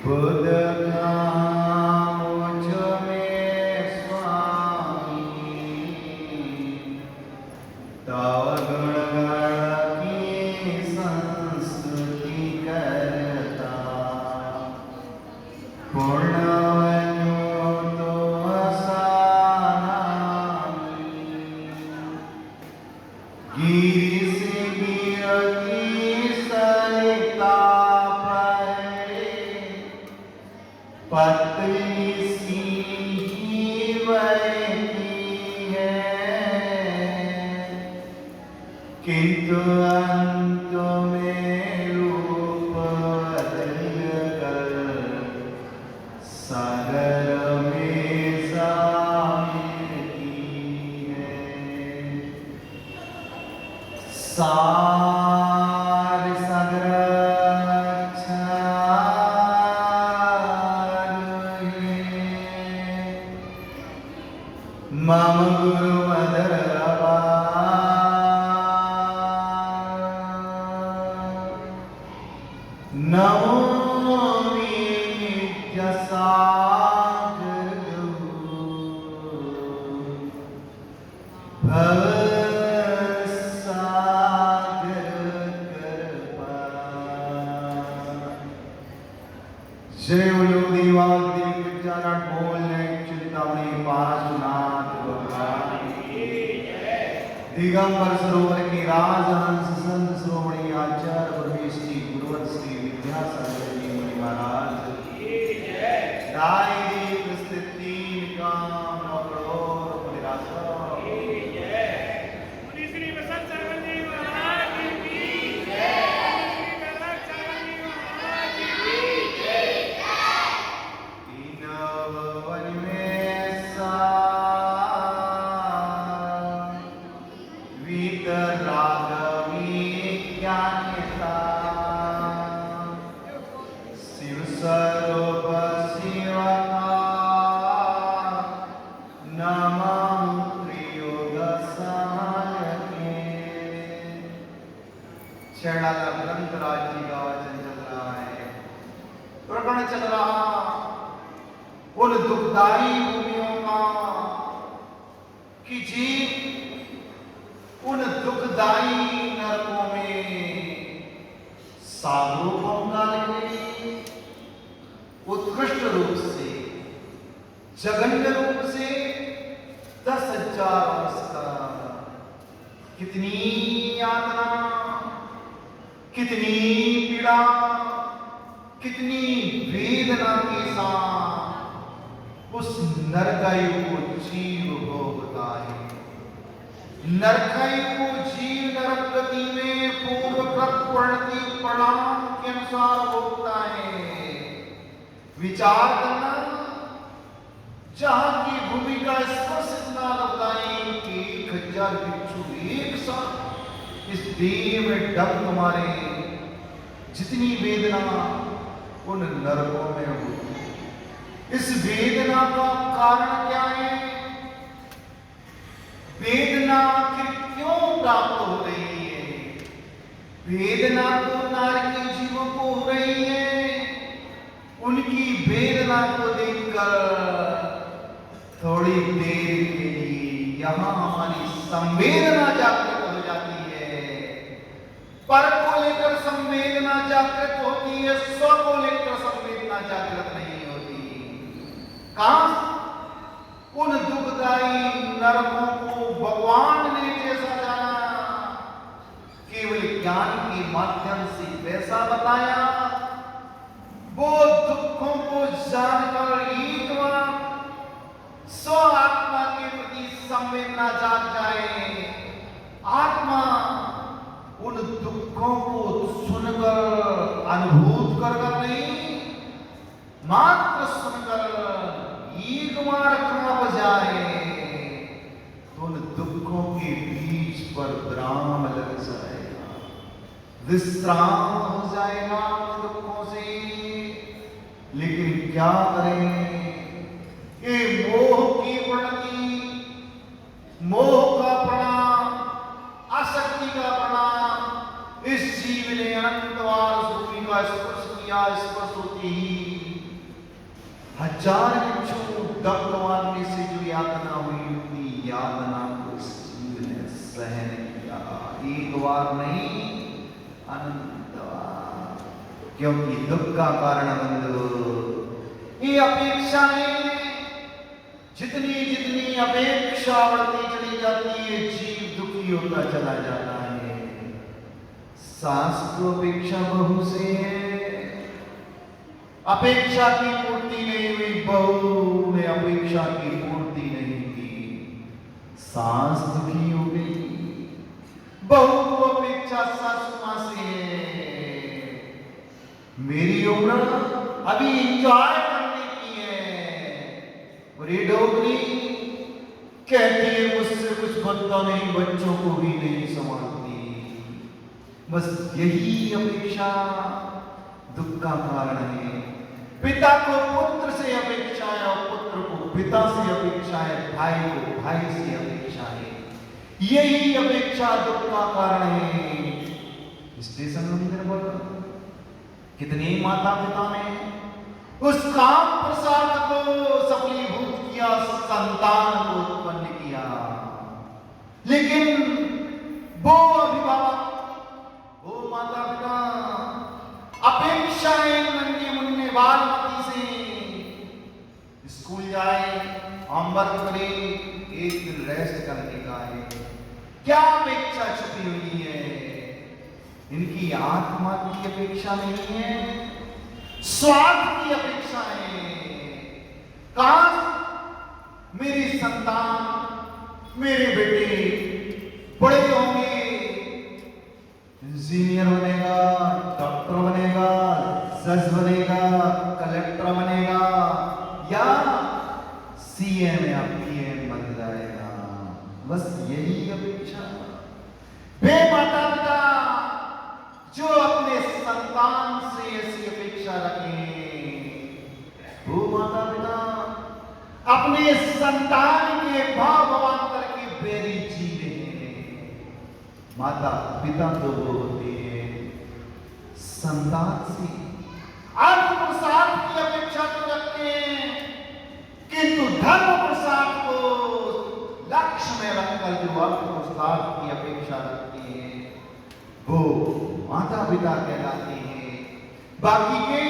बुध कहाँ मुझ में स्वामी, तव गुण गण की संस्तुति करता। पूर्णवनु तो असानामी, गिरि से गिरती सरिता पतली सी ही बहती है, किंतु अंत में रूप बदल कर सागर में जाती है। सार सागर मम गुरु मदर नमोमि जसागर भवसागर कृपा। जय बोलो देवादिदेव विद्यानाथ बोलने चिंतामणि पार्श्वनाथ भगवान की जय। दिगंबर सरोवर के राजहंस संत श्रोमणी आचार्य परमेश्वरी गुरुवर श्री विद्यासागर जी महाराज की जय। राय देव स्थित तीन काम नौ करोड़ निराशा की जय। मुनि श्री वसंत सागर जी महाराज की जय। श्री वसंत सागर जी महाराज की जय। तीन भवन में सा वीतरागमी ज्ञानता, शिव स्वरूप शिवा नमः त्रियोग सहायके। छेड़ाला ग्रंथ राज्य का वचन चल रहा है, प्रकरण चल रहा उन दुखदाई भूमियों का कि जीव उन दुखदाई नरकों में साधुओं को डालेंगे, उत्कृष्ट रूप से जघन्य रूप से 10,000 वर्ष का। कितनी यातना, कितनी पीड़ा, कितनी वेदना के साथ उस नरकायु को जीव भोगता है। नरकायु को जीव नरक गति में पूर्वकृत परिणति परिणाम के अनुसार भोगता है। विचार करना, जहां की भूमि का स्पर्श इतना लगदाई कि 1000 भिक्षु एक साथ इस देह में डंक मारे, जितनी वेदना उन नरकों में होती। इस वेदना का कारण क्या है? वेदना आखिर क्यों प्राप्त हो रही है? वेदना तो नारकीय जीवों को हो रही है। उनकी वेदना को देखकर थोड़ी देर के लिए यहां हमारी संवेदना जागृत हो जाती है। पर को लेकर संवेदना जागृत होती है, स्व को लेकर संवेदना जागृत नहीं होती। कहां उन दुखदाई नरकों को भगवान ने जैसा जाना, केवल ज्ञान के माध्यम से वैसा बताया, वो दुखों को जानकर एक बार स्व आत्मा के प्रति संवेदना जाग जाए। आत्मा उन दुखों को सुनकर अनुभूत कर नहीं, मात्र सुनकर एक बार कांप जाए तो उन दुखों के बीच पर विराम लग जाएगा, विश्राम हो जाएगा उन दुखों से। लेकिन क्या करें? ये मोह की प्रवृत्ति, मोह का परिणाम, आसक्ति का परिणाम, इस जीव ने अनंत बार भूमि का स्पर्श किया। स्पर्श होती ही हजार बिच्छू दर्द मारने से जो यातना हुई, उतनी यातना को इस जीव ने सहन किया। एक बार नहीं, अनंत बार। क्योंकि दुख का कारण बंधु ये अपेक्षा नहीं है। जितनी जितनी अपेक्षा बढ़ती चली जाती है, जीव दुखी होता चला जाता है। सास को अपेक्षा बहू से है, अपेक्षा की पूर्ति नहीं हुई, बहू ने अपेक्षा की पूर्ति नहीं की, सास दुखी हो गई। बहू को अपेक्षा सासू मां से है, मेरी उम्र अभी इंजॉय करने की है। और ये डोगरी कहती है मुझसे कुछ बनता नहीं, बच्चों को भी नहीं संभालती। बस यही अपेक्षा दुख का कारण है। पिता को पुत्र से अपेक्षा है और पुत्र को पिता से अपेक्षा है, भाई को भाई से अपेक्षा है। यही अपेक्षा दुख का कारण है। स्टेशन मंदिर पर कितने माता पिता ने उस काम प्रसाद को सफलीभूत किया, संतान को उत्पन्न किया, लेकिन वो अभिभावक, वो माता पिता अपेक्षाएं नन्हे मुन्ने बालमती से स्कूल जाए, होमवर्क करे, एक दिन रेस्ट करने का है, क्या अपेक्षा छुपी हुई है? इनकी आत्मा की अपेक्षा नहीं है, स्वार्थ की अपेक्षा है। काश मेरी संतान, मेरे बेटे बड़े होंगे, इंजीनियर बनेगा, डॉक्टर बनेगा, जज बनेगा, कलेक्टर बनेगा, या सीएम या पीएम बन जाएगा। बस यही अपेक्षा। वे माता पिता जो अपने संतान से ऐसी अपेक्षा रखें, वो माता पिता अपने संतान के भाव भावांतर के बैरी जी रहे हैं। माता पिता तो वो होते हैं संतान से अर्थ प्रसाद की अपेक्षा तो रखते हैं, किंतु धर्म प्रसाद को लक्ष्य में रखकर जो अर्थ प्रसाद की अपेक्षा रखते हैं, वो माता पिता कहलाते हैं। बाकी के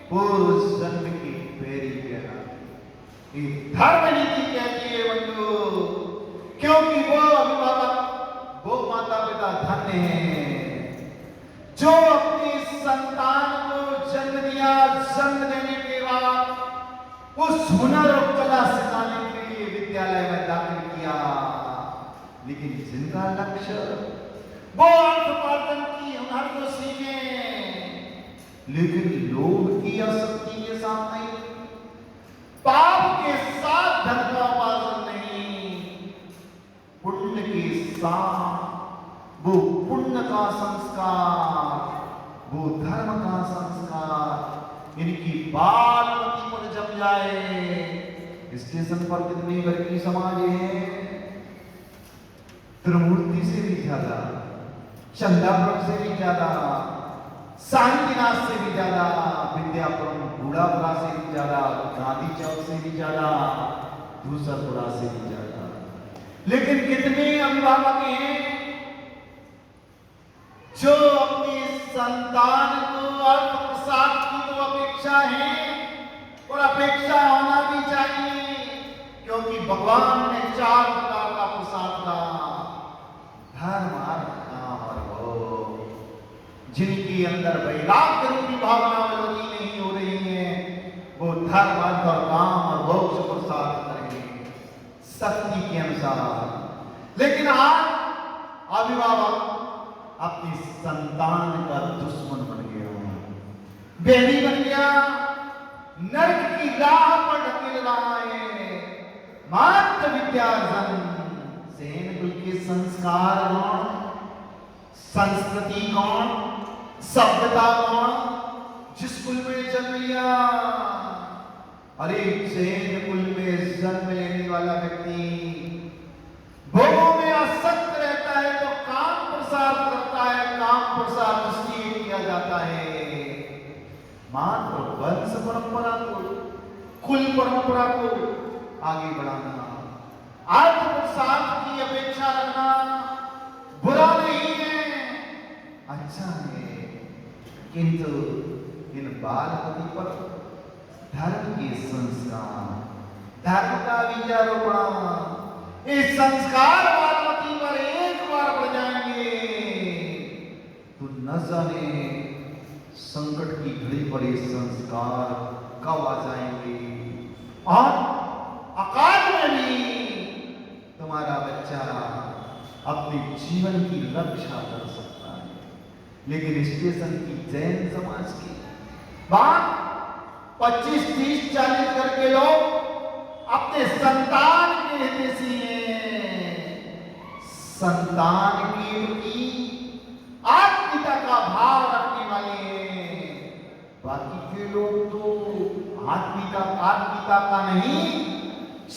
पूर्व जन्म के पैरी कहलाते हैं। धर्म नीति कहती है बंधु, क्योंकि वो अभिभावक, वो माता पिता धन्य हैं जो अपनी संतान को जन्म दिया, जन्म देने के बाद उस हुनर और कला सिखाने के लिए विद्यालय में दाखिल किया। लेकिन जिनका लक्ष्य वो अर्थोपार्जन की हुनर को सीखे, लेकिन लोभ की आसक्ति के साथ नहीं, पाप के साथ धन का उपार्जन नहीं, पुण्य के साथ वो पुण्य का संस्कार, वो धर्म का संस्कार इनकी बालमती पर जम जाए। स्टेशन पर कितने वर्गीय समाज है, त्रिमूर्ति से भी ज्यादा, चंदापुरम से भी ज्यादा, शांतिनाथ से भी ज्यादा, विद्यापुरम बूढ़ापुरा से भी ज्यादा, गांधी चौक से भी ज्यादा, दूसरपुरा से भी ज्यादा। लेकिन कितने अभिभावक हैं जो अपनी संतान को अर्थ प्रसाद की तो अपेक्षा है, और अपेक्षा होना भी चाहिए, क्योंकि भगवान ने 4 प्रकार का प्रसाद का, धर्म, अर्थ, काम और भोग। जिनके अंदर वैराग्य रूपी भावना विरोधी नहीं हो रही है, वो धर्म, अर्थ और काम और भोग से प्रसाद करेंगे शक्ति के अनुसार। लेकिन आज अभिभावक अपनी संतान का दुश्मन बन गया, बैरी बन गया, नरक की राह पर ढकेल रहा है। मात्र विद्यार्जन, सेन कुल के संस्कार कौन, संस्कृति कौन, सभ्यता कौन, जिस कुल में जन्म लिया। अरे सेन कुल में जन्म लेने वाला व्यक्ति भोगों में आसक्त रहता है तो काम प्रसाद करता है, काम प्रसाद इसलिए किया जाता है मात्र वंश परंपरा को कुल परंपरा को आगे बढ़ाना, अर्थ प्रसाद की अपेक्षा रखना बुरा नहीं है, अच्छा है। किंतु इन बालपति पर धर्म के संस्कार, धर्म का बीजारोपण, इस संस्कार बालपति पर एक बार पड़ जाएंगे तो न जाने संकट की घड़ी पर ये संस्कार कब आ जाएंगे और अकाल में भी तुम्हारा बच्चा अपने जीवन की रक्षा कर सकता है। लेकिन स्टेशन की जैन समाज की बात 25, 30, 40 करके लोग अपने संतान के हितैषी हैं, संतान की प्रति आत्मीयता का भाव रखने वाले हैं। बाकी के लोग तो आत्मीयता का नहीं,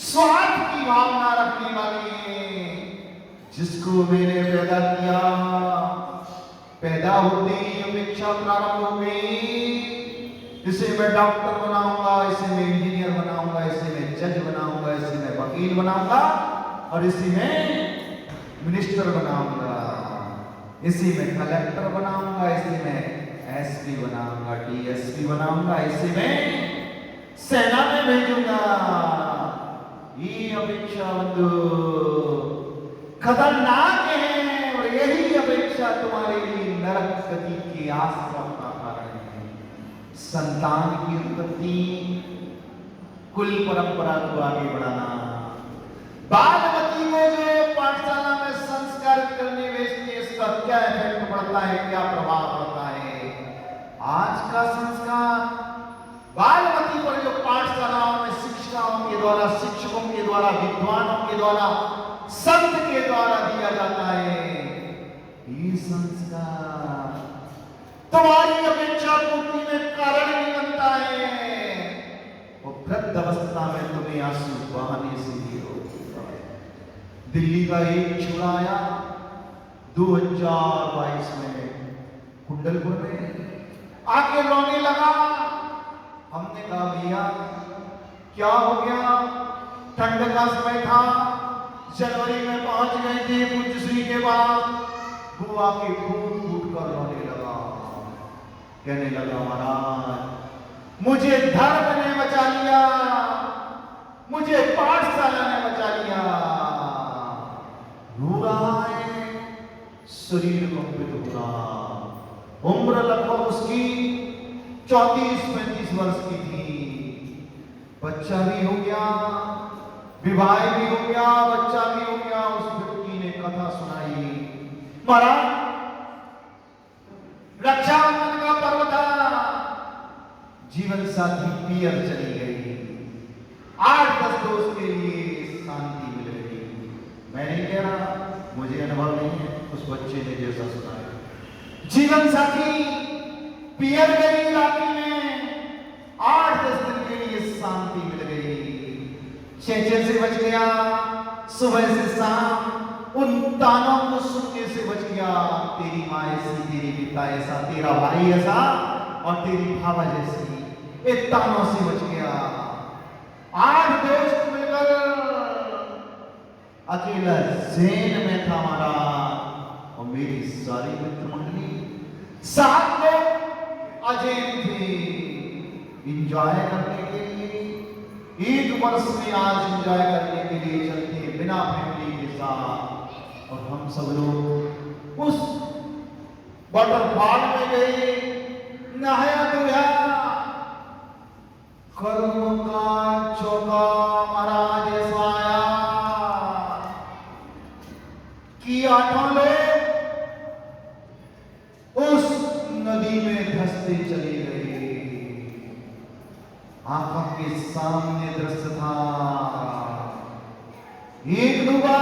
स्वार्थ की भावना रखने वाले हैं। जिसको मैंने पैदा किया, पैदा होते ही अपेक्षा प्रारंभ हो गई, इसे मैं डॉक्टर बनाऊंगा, इसे मैं इंजीनियर बनाऊंगा, इसे मैं जज बनाऊंगा, इसे मैं वकील बनाऊंगा और इसे मैं मिनिस्टर बनाऊंगा, इसे मैं कलेक्टर बनाऊंगा, इसे मैं एसपी बनाऊंगा, डीएसपी बनाऊंगा, इसे मैं सेना में भेजूंगा। ये अपेक्षा बंधु खतरनाक है और यही अपेक्षा तुम्हारे लिए नरक गति की आश्रम का कारण है। संतान की उत्पत्ति, कुल परंपरा को आगे बढ़ाना, बालमती को जो पाठशाला में संस्कारित करने भेजते, इसका क्या इफेक्ट पड़ता है, क्या प्रभाव पड़ता है। आज का संस्कार बालमती पर जो पाठशालाओं में शिक्षिकाओं के द्वारा, शिक्षकों के द्वारा, विद्वानों के द्वारा, संत के द्वारा दिया जाता है, ये संस्कार तुम्हारी अपेक्षा पूर्ति में कारण नहीं बनता है, वो वृद्ध अवस्था में तुम्हें आंसू बहाने से ही रोकता है। दिल्ली का एक छोरा आया 2022 में कुंडलपुर में आके रोने लगा। हमने कहा भैया क्या हो गया, ठंड का समय था, जनवरी में पहुंच गए थे पूज्य श्री के बाद, बुआ के फूट फूट कर रोने लगा, कहने लगा महाराज मुझे धर्म ने बचा लिया, मुझे पाठशाला ने बचा लिया। रो रहा है, शरीर कंपित हो रहा, उम्र लगभग उसकी 34-35 वर्ष की थी, बच्चा भी हो गया, विवाह भी हो गया, बच्चा भी हो गया। उस व्यक्ति ने कथा सुनाई, महाराज रक्षाबंधन का पर्व था, जीवन साथी पियर चली गई, 8-10 दोस्त के लिए शांति मिल गई। मैं नहीं कह रहा, मुझे अनुभव नहीं है, उस बच्चे ने जैसा सुनाया। जीवन साथी पियर गई रात्रि में, 8-10 दिन के लिए शांति मिल गई। 6 से बच गया, सुबह से शाम उन तानों को सुनने से बच गया। तेरी माँ ऐसी, तेरी पिता ऐसा, तेरा भाई ऐसा और तेरी भावा जैसी, एक तानों से बच गया। 8 दोस्त मिलकर अकेला जैन में था हमारा, और मेरी सारी मित्र मंडली 7 लोग अजैन थे। इंजॉय करने के लिए 1 वर्ष में आज इंजॉय करने के लिए चलते हैं बिना फैमिली के साथ, और हम सब लोग उस वाटरफॉल में गए, नहाया धोया, कर्म का चौका महाराज ऐसा आया कि 8 लोग उस नदी में धंसते चले गए। आंखों के सामने दृश्य था, एक डूबा,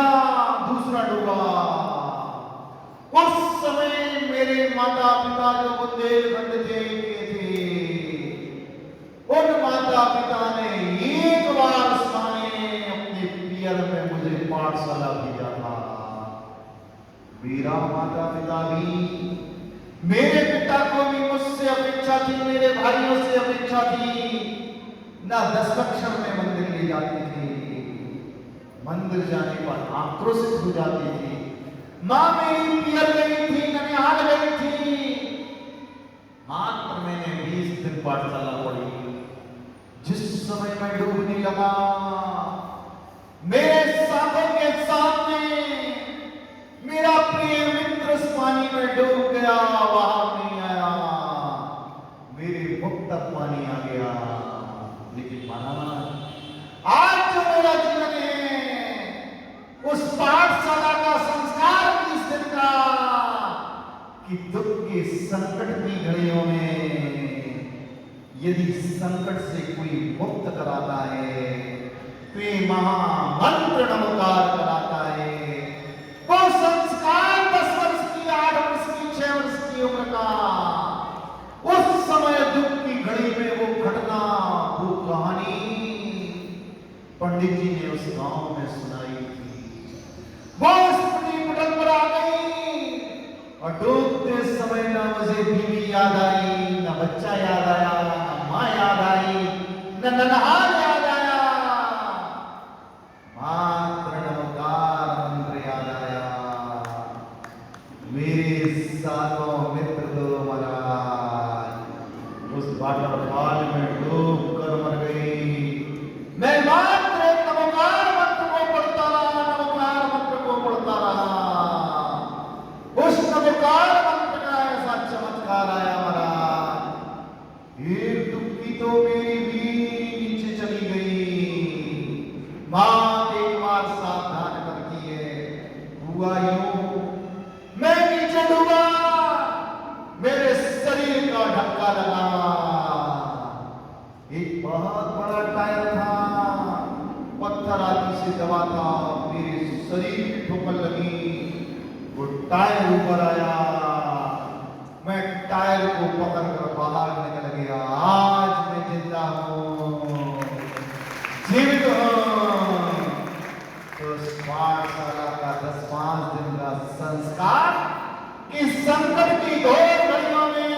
दूसरा डूबा। उस समय मेरे माता पिता जो बुंदेलखंड थे, उन माता पिता ने एक बार साने अपने पियर में मुझे पाठशाला भेजा था। मेरा माता पिता भी, मेरे पिता को भी मुझसे अपेक्षा थी, मेरे भाइयों से अपेक्षा थी, ना 10 लक्षण में मंदिर ले जाती थी। मंदिर जाने पर आक्रोशित हो जाती थी। मां मेरी पियर गई थी, ननिहाल गई थी। मात्र मैंने 20 दिन पाठशाला पढ़ी। जिस समय मैं डूबने लगा, मेरे साथों के सामने मेरा प्रिय मित्र उस पानी में डूब गया, बाहर नहीं आया। मेरे मुख तक पानी आ गया। लेकिन महाराज, आज जो मेरा जीवन है, उस पाठशाला का संस्कार की स्थिति का कि दुख के संकट की घड़ियों में यदि संकट से कोई मुक्त कराता है, तो ये महामंत्र नमकार कराता है। वो संस्कार 10 वर्ष की, 8 वर्ष की, 6 वर्ष की उम्र का, उस समय दुख की घड़ी में वो घटना, वो कहानी पंडित जी ने उस गांव में सुनाई थी। वो स्मृति पटल पर आ गई और डूबते समय ना मुझे बीवी याद आई, ना बच्चा याद आया, ना मां याद आई, ना ननहाल याद आया, मात्र नमकार मंत्र याद आया। मेरे साथों मित्र तो महाराज उस वाटरफॉल में डूब कर मर गई। मैं मात्र एक नमकार मंत्र को पढ़ता रहा, नमकार मंत्र को पढ़ता रहा। उस नमकार मंत्र का ऐसा चमत्कार आया महाराज, एक डुबकी तो मेरी भी नीचे चली गई। मां एक बार सावधान करती है, हुआ यूं, मैं नीचे डूबा, मेरे शरीर का धक्का लगा। एक बहुत बड़ा टायर था, पत्थर आदि से दबा था, मेरे शरीर की ठोकर लगी, वो टायर ऊपर आया। मैं टायर को पकड़कर बाहर निकल गया। आज मैं जिंदा हूं, जीवित हूं। तो उस पाठशाला का 10-5 दिन का संस्कार इस संकट की घोर घड़ियों में,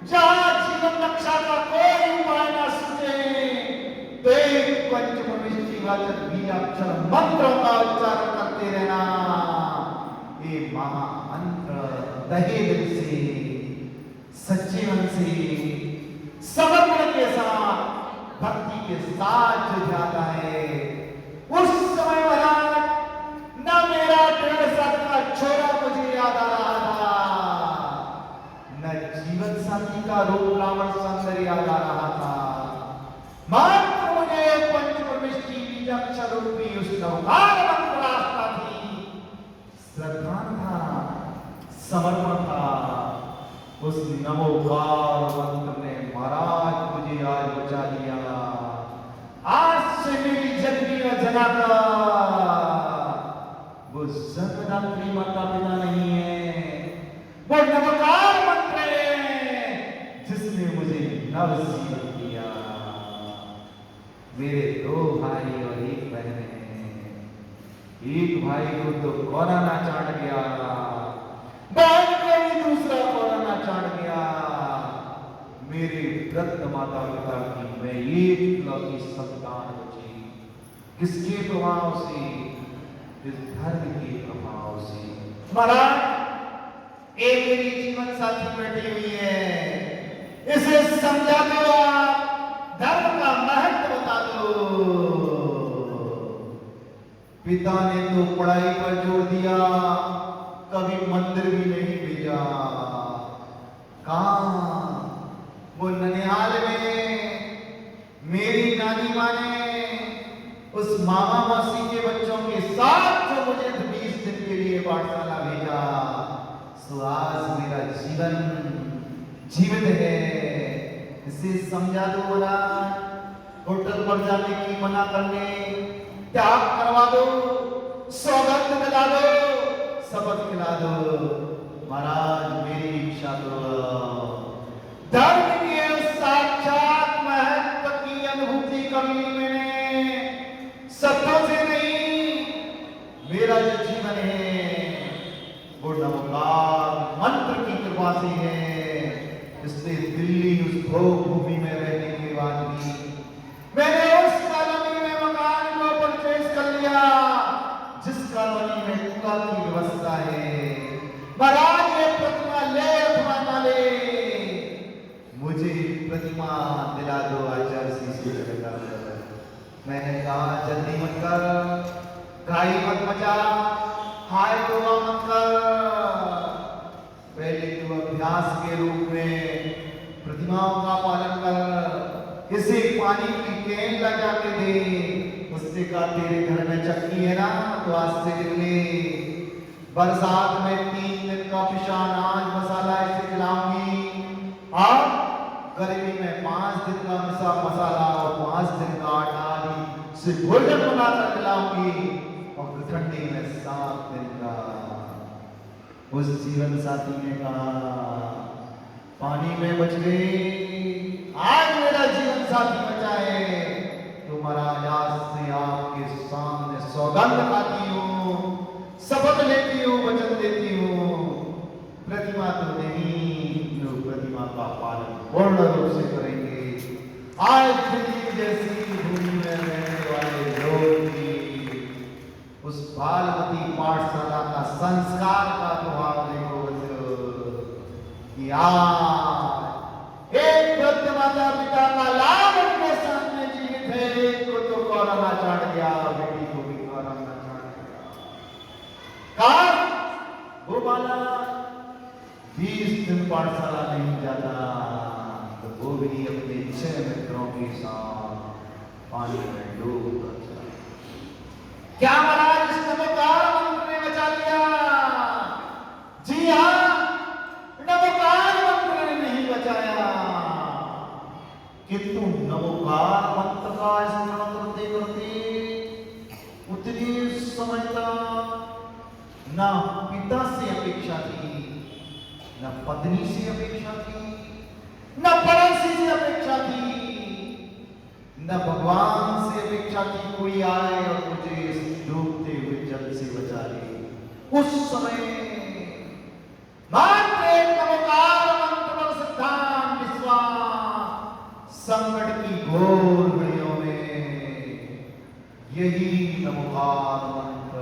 जहां जीवन रक्षा का कोई उपाय न सूझे, तो एक पंचमविष्टिवाचक बीजाक्षर मंत्रों का उच्चारण करते रहना। ये महामंत्र दहे दिल से, सच्चे मन से, समर्पण के साथ, भक्ति के साथ जो जाता है, उस समय महाराज न मेरा 1.5 साल का छोरा मुझे याद आ रहा था, न जीवन साथी का रूप रावण सौंदर्य याद आ रहा था। मात्र मुझे पंचमविष्टि बीजाक्षर रूपी उस नवकार मंत्र रास्ता थी, श्रद्धा था, समर्पण था। उस नवोकार मंत्र ने महाराज मुझे आज बचा लिया। आज से मेरी जननी और जनाता वो जन्मदात्री माता पिता नहीं है, वो नवकार मंत्र है जिसने मुझे नवजीवन दिया। मेरे 2 भाई और 1 बहन हैं। एक भाई को तो कोरोना चाट गया, बहन को भी दूसरा कोरोना चाट गया। मेरे वृद्ध माता पिता की मैं एकलौती संतान बची। किसके प्रभाव से? इस धर्म के प्रभाव से। महाराज, एक मेरी जीवन साथी बैठी हुई है, इसे समझा दो, आप धर्म का महत्व बता दो। पिता ने तो पढ़ाई पर जोर दिया, कभी मंदिर भी नहीं भेजा। कहां? वो ननिहाल में मेरी नानी माँ ने उस मामा मासी के बच्चों के साथ जो मुझे 20 दिन के लिए पाठशाला भेजा, सो आज मेरा जीवन जीवित है। इसे समझा दो महाराज। होटल पर जाने की मना करने, त्याग करवा दो, सौगंध दिला दो, शपथ खिला दो। महाराज मेरी इच्छा तो धर्म के साक्षात महत्व की अनुभूति कर ली मैंने, शब्दों से नहीं। मेरा जो जीवन है वो नवकार मंत्र की कृपा से है। इसलिए दिल्ली उस भोग भूमि में रहने के बाद भी प्रतिमा दिला दो आचार्य शीशे लगा। मैंने कहा जल्दी मत कर, गाई मत मचा, हाय तोबा मत कर, पहले तू अभ्यास के रूप में प्रतिमाओं का पालन कर, इसे पानी की कैन लगा के दे, उससे कहा तेरे घर में चक्की है ना तो आज से निकले, बरसात में 3 दिन का पिसा अनाज मसाला इसे खिलाऊंगी, और गर्मी में 5 दिन का मिसा मसाला और 5 दिन का आटा से भोजन बनाकर खिलाऊंगी, और ठंडी में 7 दिन का। उस जीवन साथी ने कहा पानी में बच गई, आज मेरा जीवन साथी बचा है, तो महाराज आज से आपके सामने सौगंध खाती हूँ, शपथ लेती हूँ, वचन देती हूँ, प्रतिमा तो नहीं, जो प्रतिमा का पालन पूर्ण रूप से करेंगे। आज दिल्ली जैसी भूमि में रहने वाले लोग भी उस बालमती पाठशाला का संस्कार का प्रभाव देखो कि आज एक वृद्ध माता पिता का लाभ उनके सामने जीवित है, एक को तो कोरोना चाट गया, बेटी को भी कोरोना चाट गया। कहा वो बाला 20 दिन पाठशाला नहीं जाता, तो वो भी अपने 6 मित्रों के साथ पानी में डूब कर चला। क्या महाराज इस नमोकार मंत्र ने बचा लिया? जी हाँ, नमोकार मंत्र ने नहीं बचाया, किंतु नमोकार मंत्र का स्मरण करते करते उतनी समझता न पिता से अपेक्षा थी, न पत्नी से अपेक्षा थी, न पड़ोसी से अपेक्षा थी, न भगवान से अपेक्षा थी कोई आए और मुझे इस डूबते हुए जल से बचा ले। उस समय मात्र एक नमोकार मंत्र पर सिद्धांत विश्वास संकट की घोर घड़ियों में यही नमोकार मंत्र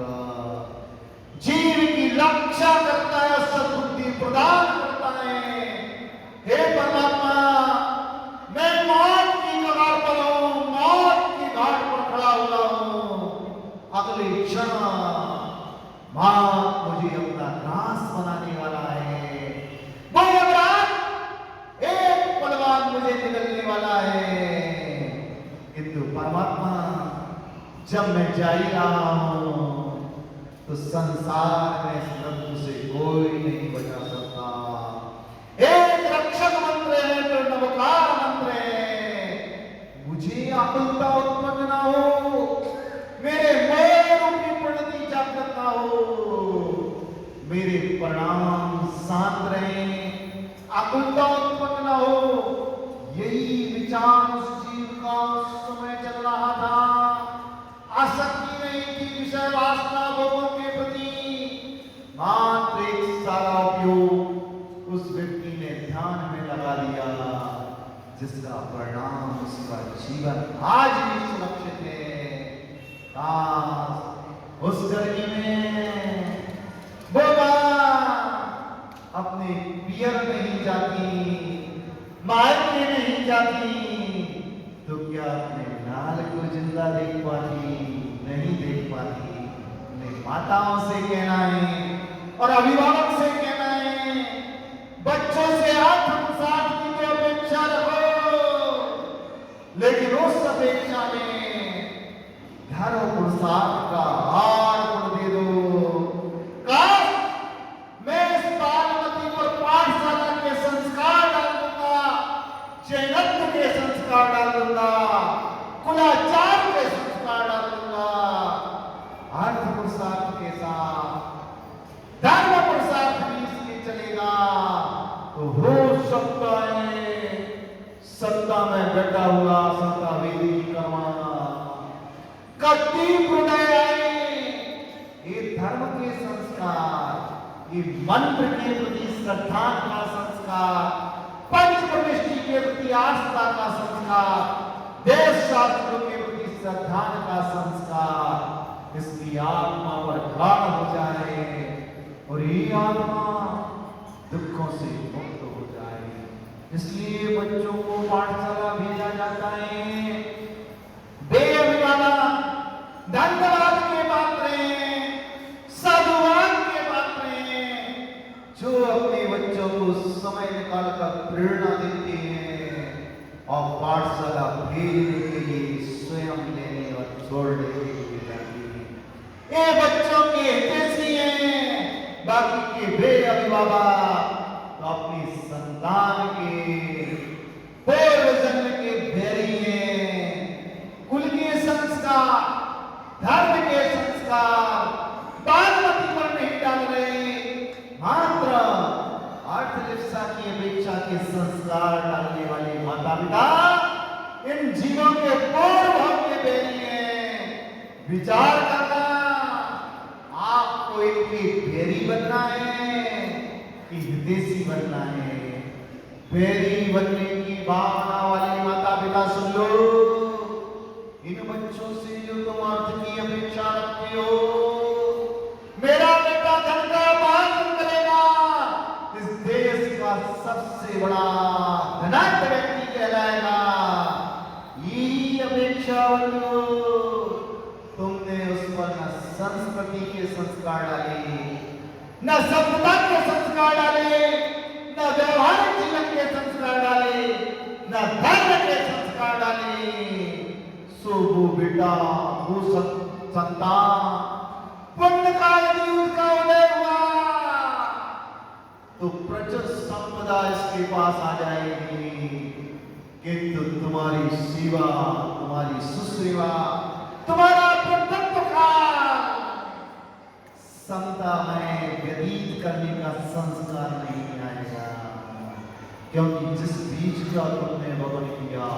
जीव की रक्षा करता है, सद्बुद्धि प्रदान करता है। हे परमात्मा, मैं मौत की कगार पर हूं, मौत की घाट पर खड़ा हुआ हूं, अगले क्षण मौत मुझे अपना नाश बनाने वाला है, वो अपराध एक पलवान मुझे निकलने वाला है, किंतु परमात्मा जब मैं जा ही रहा हूं तो संसार में इस मृत्यु से कोई नहीं बचा सकता। एक रक्षक मंत्र है तो नमोकार मंत्र है, मुझे आकुलता उत्पन्न ना हो, मेरे मोह की प्रणति जागृत ना हो, मेरे परिणाम शांत रहे, आकुलता उत्पन्न ना हो, यही विचार उस जीव का उस समय चल रहा था। आसक्ति नहीं थी विषय वासना भोगों के प्रति, मात्र एक सारा उपयोग उस व्यक्ति ने ध्यान में लगा लिया, जिसका परिणाम उसका जीवन आज भी सुरक्षित है। उस गर्मी में बोबा अपने पियर नहीं जाती, मायके नहीं जाती, तो क्या अपने लाल को जिंदा देख पाती? नहीं देख पाती। अपने माताओं से कहना है और अभिभावक से कहना है, बच्चों से आत्मसात की तो अपेक्षा रखो, लेकिन उस अपेक्षा में घर और पुरुषार्थ का हार दे दो। काश मैं इस बालमती पर पाठशाला के संस्कार डाल दूंगा, जैनत्व के संस्कार डाल दूंगा, कुलाचार के संस्कार डाल दूंगा, अर्थ पुरुषार्थ के साथ धर्म पुरुषार्थ भी इसके चलेगा, तो हो सकता है सत्ता में बैठा हुआ सत्ता वेदी करवाना कति हृदय आए। ये धर्म के संस्कार, ये मंत्र के प्रति श्रद्धा का संस्कार, पंच प्रतिष्ठि के प्रति आस्था का संस्कार, देश शास्त्रों के प्रति श्रद्धा का संस्कार इसकी आत्मा पर गाढ़ हो जाए और ये आत्मा दुखों से मुक्त हो जाए। इसलिए बच्चों को पाठशाला भेजा जाता है। वे अभिभावक धन्यवाद के पात्र हैं, साधुवाद के पात्र हैं, जो अपने बच्चों को समय निकालकर प्रेरणा देते हैं और पाठशाला भेजने के लिए स्वयं लेने और छोड़ने के लिए जाते हैं। ये बच्चों के हितैषी हैं, बाकी के वे अभिभावक तो अपनी संतान के पूर्व जन्म के बैरी हैं। कुल के संस्कार, धर्म के संस्कार बालमती पर नहीं डाल रहे, मात्र अर्थलिप्सा की अपेक्षा के संस्कार डालने वाले माता पिता इन जीवों के पूर्व के बैरी हैं। विचार करना, आपको इनके बैरी बनना है कि हितैषी बनना है। बैरी बनने की भावना वाले माता पिता सुन लो, इन बच्चों से जो तुम अर्थ की अपेक्षा रखते हो, मेरा बेटा धन का पालन करेगा, इस देश का सबसे बड़ा धनाढ्य व्यक्ति कहलाएगा, ये अपेक्षा बनो। तुमने उस पर न संस्कृति के संस्कार डाले, न सभ्यता के संस्कार डाले, न व्यवहारिक जीवन के संस्कार डाले, न धर्म के संस्कार डाले। सो वो बेटा, वो संतान पुण्य का यदि उसका उदय हुआ तो प्रचुर संपदा इसके पास आ जाएगी, किंतु तुम्हारी सेवा, तुम्हारी सुसेवा, तुम्हारा प्रभुत्व काल समता में व्यतीत करने का संस्कार नहीं आएगा, क्योंकि जिस बीज का तुमने वपन किया,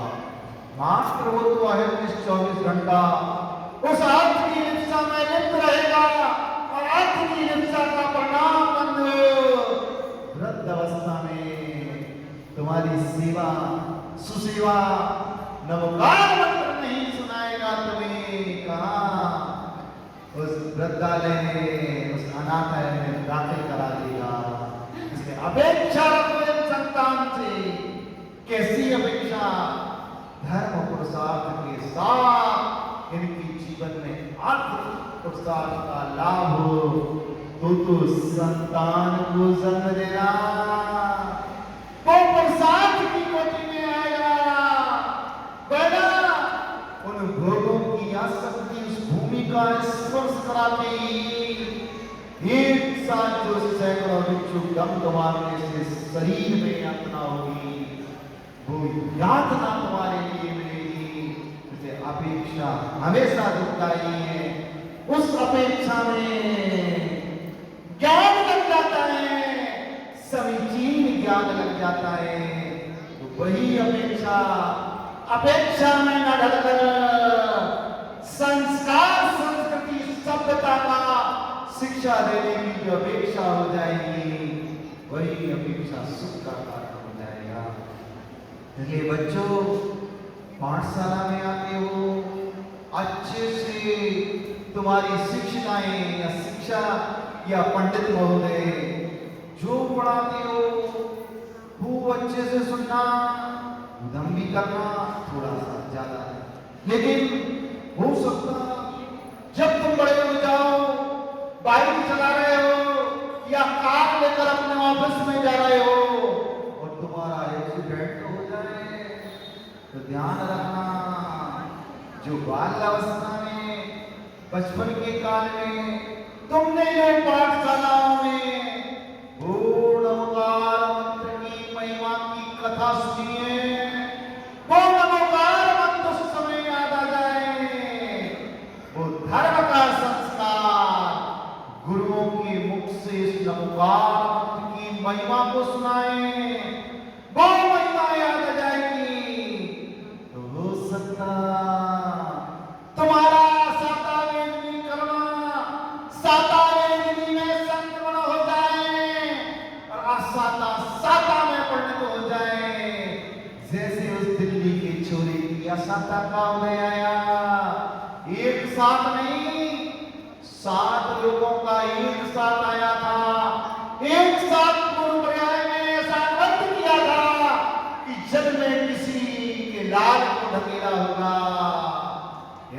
मात्र वो तो है 24 घंटा उस अर्थ की लिप्सा में लिप्त रहेगा और अर्थ की लिप्सा का परिणाम बंद वृद्ध अवस्था में तुम्हारी सेवा, सुसेवा, नवकार मंत्र नहीं सुनाएगा तुम्हें। कहाँ उस वृद्धालय में, उस अनाथालय में दाखिल करा देगा। इसलिए अपेक्षा रखो इन संतान से। कैसी अपेक्षा? धर्म पुरुषार्थ के साथ इनकी जीवन में अर्थ पुरुषार्थ का लाभ हो तो संतान को जन्म देना, वो पुरुषार्थ की कोटि में आएगा। बेटा उन भोगों की आसक्ति उस भूमि का स्पर्श कराते एक साथ जो सैकड़ों भिक्षु दम गंवाने से शरीर में यातना होगी, वो यातना तुम्हारे लिए मिलेगी। इसे अपेक्षा हमेशा दुखदाई है। उस अपेक्षा में ज्ञान लग जाता है, समीचीन ज्ञान लग जाता है, तो वही अपेक्षा, अपेक्षा में न ढलकर संस्कार, संस्कृति, सभ्यता का शिक्षा देने की जो अपेक्षा हो जाएगी, वही अपेक्षा सुख का कारण हो जाएगा। इसलिए बच्चों, पाठशाला में आते हो, अच्छे से तुम्हारी शिक्षिकाएं या शिक्षा या पंडित महोदय जो पढ़ाते हो खूब अच्छे से सुनना, दम भी करना थोड़ा सा ज्यादा, लेकिन हो सकता जब तुम बड़े हो जाओ, बाइक चला रहे हो या कार लेकर अपने ऑफिस में जा रहे हो और तुम्हारा एक्सीडेंट हो जाए, तो ध्यान रखना, जो बाल्यावस्था में, बचपन के काल में तुमने जो पाठशालाओं में नमोकार मंत्र की महिमा की कथा सुनी है, वो नमोकार मंत्र उस समय याद आ जाए। वो धर्म का संस्कार गुरुओं के मुख से इस नमोकार मंत्र की महिमा को सुनाए, वो महिमा याद आ जाएगी। तो हो सकता तुम्हारा सातावेदनी करना, सातावेदनी में संक्रमण हो जाए और असाता साता में परिणत हो जाए, जैसे उस दिल्ली के छोरे की असाता का उदय आया। एक साथ नहीं, 7 लोगों का एक साथ आया था, एक साथ पूर्व पर्याय में ऐसा व्रत किया था लाल को ढकेला होगा।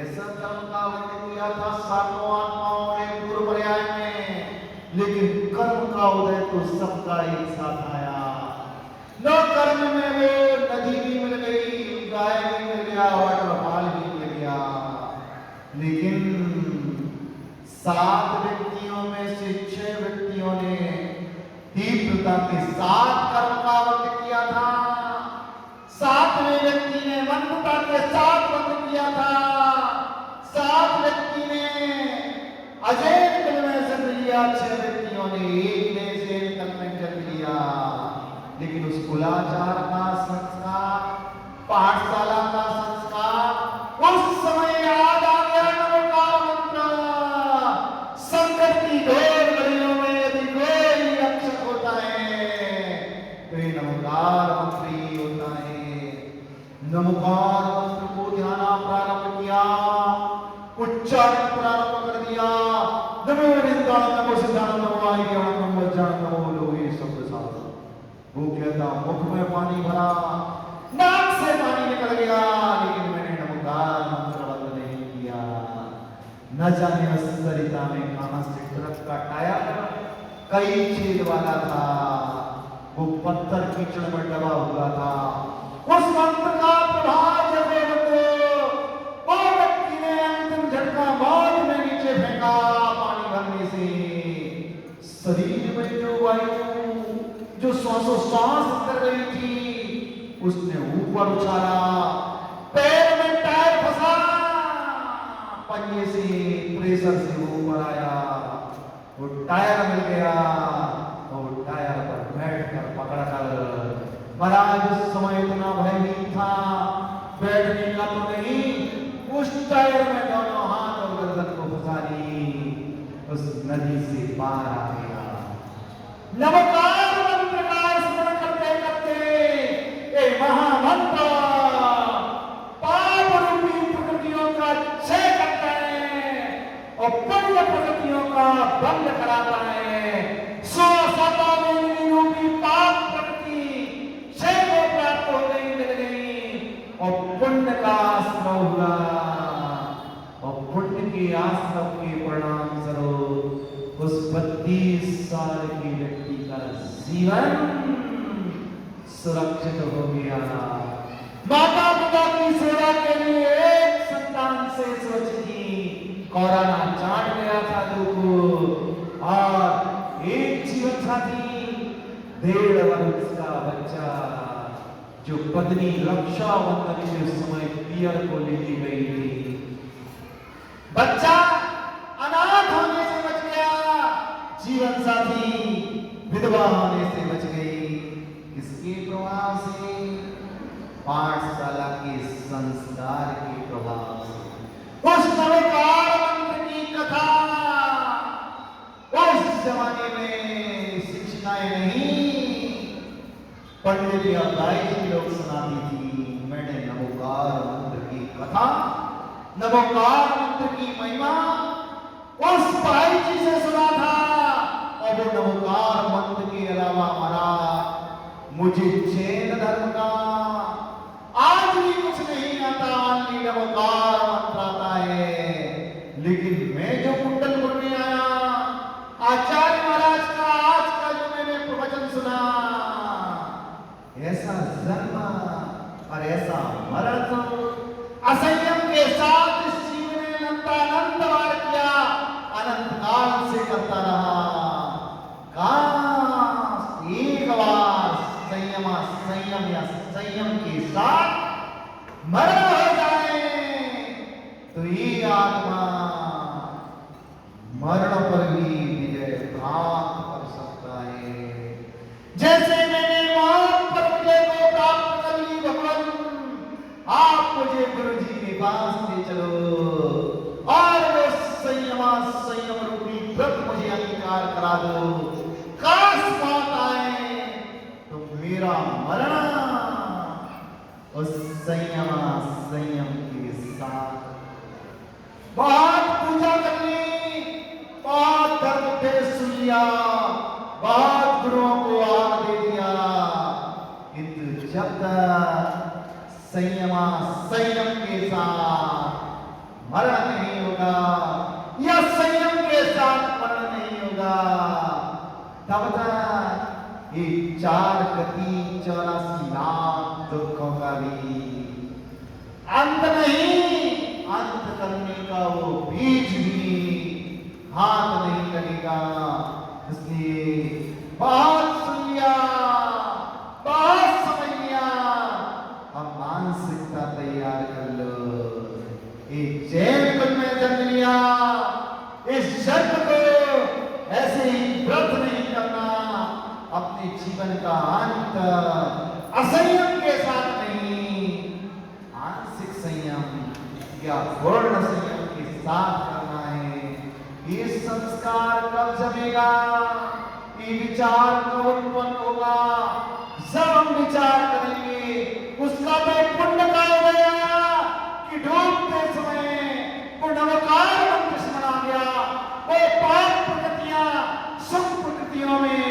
ऐसा कर्म का वर्णन किया था सातों आत्माओं ने पूर्व पर्याय में, लेकिन कर्म का उदय तो सबका एक साथ आया। न कर्म में वो नदी भी मिल गई, गाय भी मिल गया, वाटरफॉल भी मिल गया, लेकिन 7 व्यक्तियों में से 6 व्यक्तियों ने तीव्रता के साथ कर्म का वर्णन किया था। 7वें व्यक्ति ने मंदता के साथ वर्णन किया था। 7 व्यक्ति ने अजय कल में जन्म लिया, 6 व्यक्तियों ने एक ने से कल में जन्म लिया। लेकिन उस कुलाचार का संस्कार, पाठशाला का संस्कार उस समय याद आ गया। नमोकार मंत्र संकट की घोर घड़ियों में यदि कोई रक्षक होता है तो ये नमोकार मंत्र ही होता है। नमोकार मंत्र को ध्यान प्रारंभ किया, उच्चारण प्रारंभ कर दिया। नमो निंदाण नमो सिद्धाण नमो आयज्ञान नमो वज्राण नमो लोहे शब्द साध। वो कहता मुख में पानी भरा, नाक से पानी निकल गया, लेकिन मैंने नमोकार मंत्र बंद नहीं किया। न जाने उस सरिता में कहां से ट्रक का टायर कई छेद वाला था, वो पत्थर कीचड़ में दबा हुआ था। उस मंत्र का प्रभाव जब वो व्यक्ति ने अंतिम झटका मौत में नीचे फेंका पानी भरने से। शरीर में जो वायु जो श्वासोश्वास कर रही थी उसने ऊपर उछाला, पैर में टायर फंसा, पंजे से प्रेशर से ऊपर आया, वो टायर मिल गया और टायर पर बैठकर पकड़कर। महाराज उस समय इतना भयभीत था, बैठने का तो नहीं, उस टायर में दोनों हाथ और गर्दन को फंसा ली, उस नदी से पार आ गया। नमोकार मंत्र का स्मरण करते करते ए महामंत्र पाप रूपी प्रकृतियों का क्षय करता है और पुण्य प्रकृतियों का बंद कराता है। 100 रूपी पाप प्रकृति क्षय को प्राप्त हो गई, मिल गई और पुण्य का आश्रय हुआ और पुण्य के आश्रय के परिणाम स्वरूप उस 32 साल के व्यक्ति का जीवन सुरक्षित हो गया। माता पिता की सेवा के लिए एक संतान से सोची, कोरोना चाट गया था लोगों, और एक जीवन साथी 1.5 वर्ष का बच्चा जो पत्नी रक्षाबंधन के समय पियर को लेके गई थी। बच्चा अनाथ होने से बच गया, जीवन साथी विधवा होने से बच गई। किसके प्रभाव से? पाठशाला के संस्कार के प्रभाव से। उस नमोकार मंत्र की कथा उस जमाने में शिक्षिकाएं नहीं, पंडित या गायत्री लोग सुनाती थी। मैंने नमोकार मंत्र की कथा, नमोकार मंत्र की महिमा उस भाई जी से सुना था, और वो नमोकार मंत्र के अलावा महाराज मुझे जैन धर्म का आज भी कुछ नहीं आता, ओनली नमोकार मंत्र आता है। लेकिन मैं जो कुंडल बोलने आया, आचार्य महाराज का आज का जो मैंने प्रवचन सुना, ऐसा जन्म और ऐसा मरण तो असंयम के साथ इस जीवन ने अनंत बार किया, अनंत काल से करता रहा। काश एक बार संयम या संयम के साथ मरण हो जाए तो ये आत्मा मरण पर भी विजय प्राप्त कर सकता है। जैसे मैंने मौत पर विजय को प्राप्त कर ली, भगवान आप मुझे गुरु जी के पास ले चलो और वो संयम रूपी व्रत मुझे अंगीकार करा दो। काश बात आए तो मेरा मरण उस संयम के साथ। बहुत पूजा कर ली, बहुत धर्म उपदेश सुन लिया, बहुत गुरुओं को आग दे दिया, किंतु जब तक संयम के साथ मरण नहीं होगा, या संयम के साथ मरण नहीं होगा, तब तक ये 4 कोटि 84 लाख दुखों का भी अंत नहीं, अंत करने का वो बीज भी हाथ नहीं लगेगा। इसलिए बहुत सुन लिया, बहुत समझ लिया, अब मानसिकता तैयार कर लो। एक जैन कुल में जन्म लिया, इस जन्म को ऐसे ही व्रत नहीं करना, अपने जीवन का अंत असंयम के साथ नहीं, आंशिक संयम या पूर्ण संयम के साथ करना है। ये संस्कार कब जमेगा, ये विचार कब उत्पन्न होगा, जब हम विचार करेंगे उसका तो पुण्य का हो गया कि डूबते समय पुण्यवकार मंत्र स्मरण आ गया, वो पाप प्रकृतियां सुख प्रकृतियों में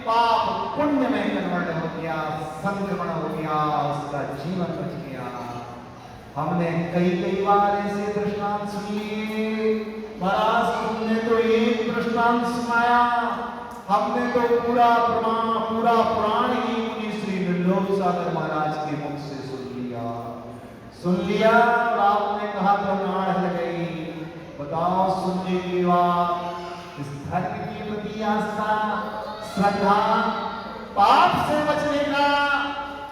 पाप पुण्य में कन्वर्ट हो गया, संक्रमण हो गया, उसका जीवन बच गया। हमने कई बार ऐसे दृष्टांत सुनिए, महाराज तुमने तो एक दृष्टांत सुनाया, हमने तो पूरा पुराण ही मुनि श्री निर्लोक सागर महाराज के मुख से सुन लिया और आपने कहा तो नाड़ हिल गई। बताओ सुनने के बाद इस धर्म के प्रति आस्था, श्रद्धा, पाप से बचने का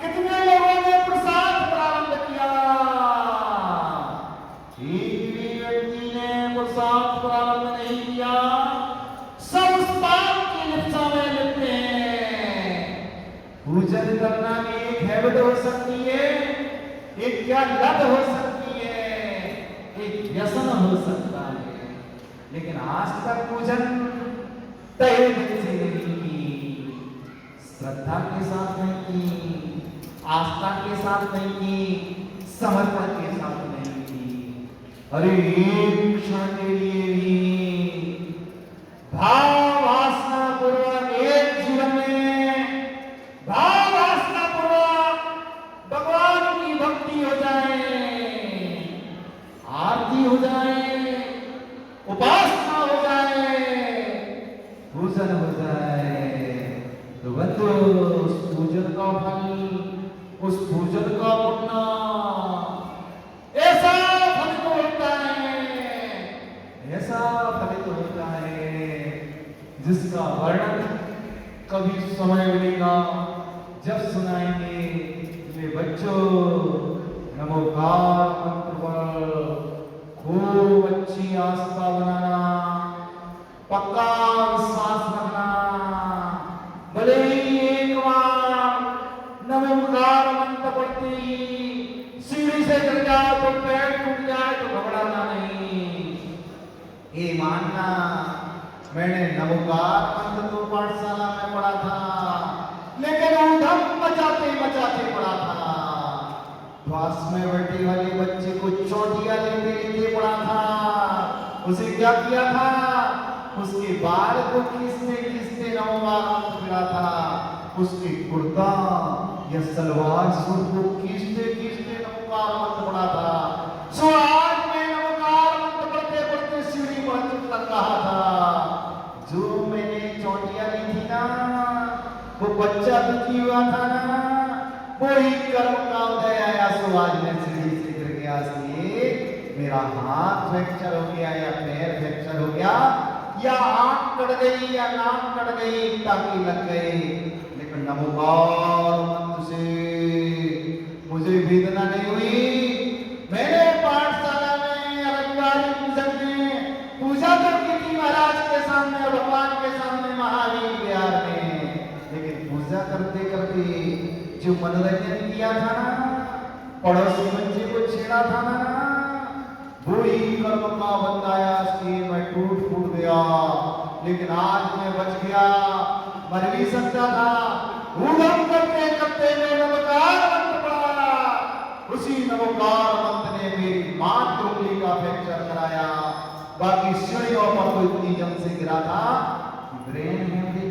कितने लोगों ने पुरुषार्थ प्रारंभ किया? एक भी व्यक्ति ने पुरुषार्थ प्रारंभ नहीं किया, सब उस पाप की लिप्सा में लिपटे हैं। पूजन करना भी एक हैबिट हो सकती है, एक क्या लत हो सकती है, एक व्यसन हो सकता है, लेकिन आज तक पूजन तहे दिल से नहीं की, श्रद्धा के साथ नहीं की, आस्था के साथ नहीं की, समर्पण के साथ नहीं की। अरे एक क्षण के लिए भी भाव वासना पूर्वक एक जीवन में भाव वासना पूर्वक भगवान की भक्ति हो जाए, आरती हो जाए, उपासना हो जाए, पूजन हो जाए, तो बंधु उस पूजन का फल, उस पूजन का पुण्य ऐसा फलित होता है, ऐसा फलित होता है जिसका वर्णन कभी समय मिलेगा जब सुनाएंगे। ये बच्चों नमोकार मंत्र पर खूब अच्छी आस्था बनाना, पक्का विश्वास रखना। भले ही एक बार नमोकार मंत्र पढ़ते ही सीढ़ी से गिर जाए तो पैर टूट जाए तो घबराना नहीं, ये मानना मैंने नमोकार मंत्र तो पाठशाला में पढ़ा था, लेकिन उधम मचाते मचाते पढ़ा था। क्लास में बैठे वाले बच्चे को चोटियां लेते लेते पढ़ा था। उसे क्या किया था? उसके बाल को खींचते खींचते नमोकार मंत्र पढ़ा था। उसके कुर्ता या सलवार सूट को खींचते खींचते नमोकार मंत्र पढ़ा था। सो आज मैं नमोकार मंत्र पढ़ते पढ़ते सीढ़ी पर चुप रहा था। जो मैंने चोटियां ली थी ना, वो बच्चा दुखी हुआ था ना, वही कर्म का उदय आया। सो आज मैं सीढ़ी से गिर गया, इसलिए मेरा हाथ फ्रैक्चर हो गया या पैर फ्रैक्चर हो गया या आंख कट गई या नाक कट गई, टाकी लग गई, लेकिन नमोकार मंत्र से मुझे वेदना नहीं हुई। मैंने पाठशाला में रविवारी पूजन में पूजा तो की थी महाराज के सामने और भगवान के सामने महावीर विहार में, लेकिन पूजा करते करते जो मनोरंजन किया था ना, पड़ोसी बच्चे को छेड़ा था ना, वही कर्म का बंदाया कि मैं टूट फूट गया। लेकिन आज मैं बच गया, मर भी सकता था। उधम करते करते मैं नमोकार मंत्र पढ़ा, उसी नमोकार मंत्र ने मेरी मात्र उंगली का फ्रैक्चर कराया। बाकी सीढ़ियों पर तो इतनी जम से गिरा था, ब्रेन